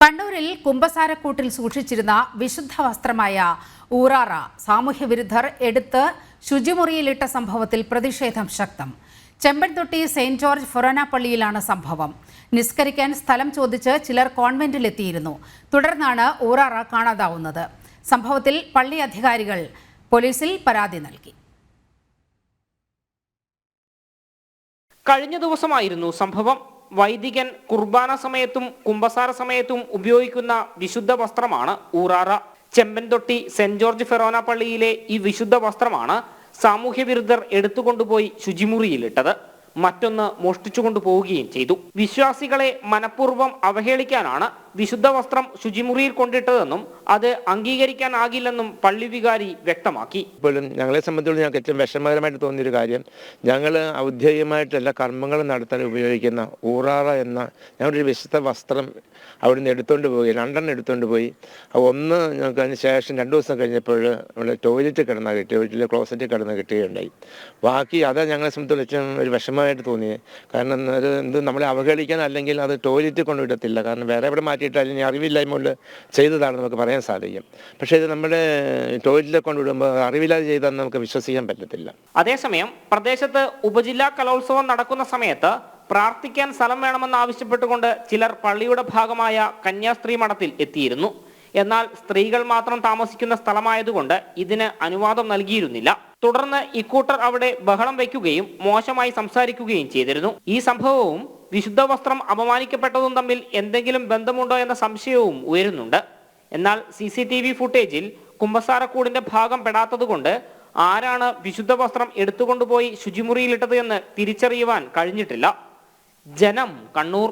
കണ്ണൂരിൽ കുമ്പസാരക്കൂട്ടിൽ സൂക്ഷിച്ചിരുന്ന വിശുദ്ധ വസ്ത്രമായ ഊറാറ സാമൂഹ്യവിരുദ്ധർ എടുത്ത് ശുചിമുറിയിലിട്ട സംഭവത്തിൽ പ്രതിഷേധം ശക്തം. ചെമ്പൻതൊട്ടി സെന്റ് ജോർജ് ഫൊറോന പള്ളിയിലാണ് സംഭവം. നിസ്കരിക്കാൻ സ്ഥലം ചോദിച്ച് ചിലർ കോൺവെന്റിലെത്തിയിരുന്നു. തുടർന്നാണ് ഊറാറ കാണാതാവുന്നത്. സംഭവത്തിൽ പള്ളി അധികാരികൾ പോലീസിൽ പരാതി നൽകി. കഴിഞ്ഞ ദിവസമായിരുന്നു സംഭവം. വൈദികൻ കുർബാന സമയത്തും കുമ്പസാര സമയത്തും ഉപയോഗിക്കുന്ന വിശുദ്ധ വസ്ത്രമാണ് ഊറാറ. ചെമ്പൻതൊട്ടി സെന്റ് ജോർജ് ഫൊറോന പള്ളിയിലെ ഈ വിശുദ്ധ വസ്ത്രമാണ് സാമൂഹ്യവിരുദ്ധർ എടുത്തുകൊണ്ടുപോയി ശുചിമുറിയിലിട്ടത്. മറ്റൊന്ന് മോഷ്ടിച്ചുകൊണ്ടു പോവുകയും ചെയ്തു. വിശ്വാസികളെ മനഃപൂർവ്വം അവഹേളിക്കാനാണ് വിശുദ്ധ വസ്ത്രം ശുചിമുറിയിൽ കൊണ്ടിട്ടതെന്നും അത് അംഗീകരിക്കാനാകില്ലെന്നും പള്ളി വികാരി വ്യക്തമാക്കി. ഇപ്പോഴും ഞങ്ങളെ സംബന്ധിച്ചുള്ള ഞങ്ങൾക്ക് ഏറ്റവും വിഷമകരമായിട്ട് തോന്നിയൊരു കാര്യം, ഞങ്ങൾ ഔദ്യോഗികമായിട്ട് എല്ലാ കർമ്മങ്ങളും നടത്താൻ ഉപയോഗിക്കുന്ന ഊറാറ എന്ന ഞങ്ങളുടെ ഒരു വിശുദ്ധ വസ്ത്രം അവിടുന്ന് എടുത്തുകൊണ്ട് പോയി, 2 എടുത്തുകൊണ്ട് പോയി. ഒന്ന് ഞങ്ങൾക്ക് അതിന് ശേഷം 2 ദിവസം കഴിഞ്ഞപ്പോൾ നമ്മൾ ടോയ്ലറ്റിൽ കിടന്നാൽ കിട്ടി, ടോയ്ലറ്റിൽ ക്ലോസറ്റിൽ കിടന്ന് കിട്ടുകയുണ്ടായി. ബാക്കി അത് ഞങ്ങളെ സംബന്ധിച്ചുള്ള ഏറ്റവും ഒരു വിഷമമായിട്ട് തോന്നിയത്. കാരണം അത് നമ്മളെ അവഹേളിക്കാൻ, അല്ലെങ്കിൽ അത് ടോയ്ലറ്റിൽ കൊണ്ടുവിടത്തില്ല. കാരണം വേറെ എവിടെ മാറ്റിയിട്ട് അല്ലെങ്കിൽ അറിവില്ലായ്മ കൊണ്ട് ചെയ്തതാണെന്ന് നമുക്ക് പറയാൻ സാധിക്കും. പക്ഷേ ഇത് നമ്മുടെ ടോയ്ലറ്റിൽ കൊണ്ടുവിടുമ്പോൾ അറിവില്ലാതെ ചെയ്താൽ നമുക്ക് വിശ്വസിക്കാൻ പറ്റത്തില്ല. അതേസമയം പ്രദേശത്ത് ഉപജില്ലാ കലോത്സവം നടക്കുന്ന സമയത്ത് പ്രാർത്ഥിക്കാൻ സ്ഥലം വേണമെന്ന് ആവശ്യപ്പെട്ടുകൊണ്ട് ചിലർ പള്ളിയുടെ ഭാഗമായ കന്യാസ്ത്രീ മഠത്തിൽ എത്തിയിരുന്നു. എന്നാൽ സ്ത്രീകൾ മാത്രം താമസിക്കുന്ന സ്ഥലമായതുകൊണ്ട് ഇതിന് അനുവാദം നൽകിയിരുന്നില്ല. തുടർന്ന് ഇക്കൂട്ടർ അവിടെ ബഹളം വയ്ക്കുകയും മോശമായി സംസാരിക്കുകയും ചെയ്തിരുന്നു. ഈ സംഭവവും വിശുദ്ധ വസ്ത്രം അപമാനിക്കപ്പെട്ടതും തമ്മിൽ എന്തെങ്കിലും ബന്ധമുണ്ടോ എന്ന സംശയവും ഉയരുന്നുണ്ട്. എന്നാൽ CCTV ഫുട്ടേജിൽ കുമ്പസാരക്കൂടിന്റെ ഭാഗം പെടാത്തതുകൊണ്ട് ആരാണ് വിശുദ്ധ വസ്ത്രം എടുത്തുകൊണ്ടുപോയി ശുചിമുറിയിലിട്ടത് എന്ന് തിരിച്ചറിയുവാൻ കഴിഞ്ഞിട്ടില്ല. ജനം, കണ്ണൂർ.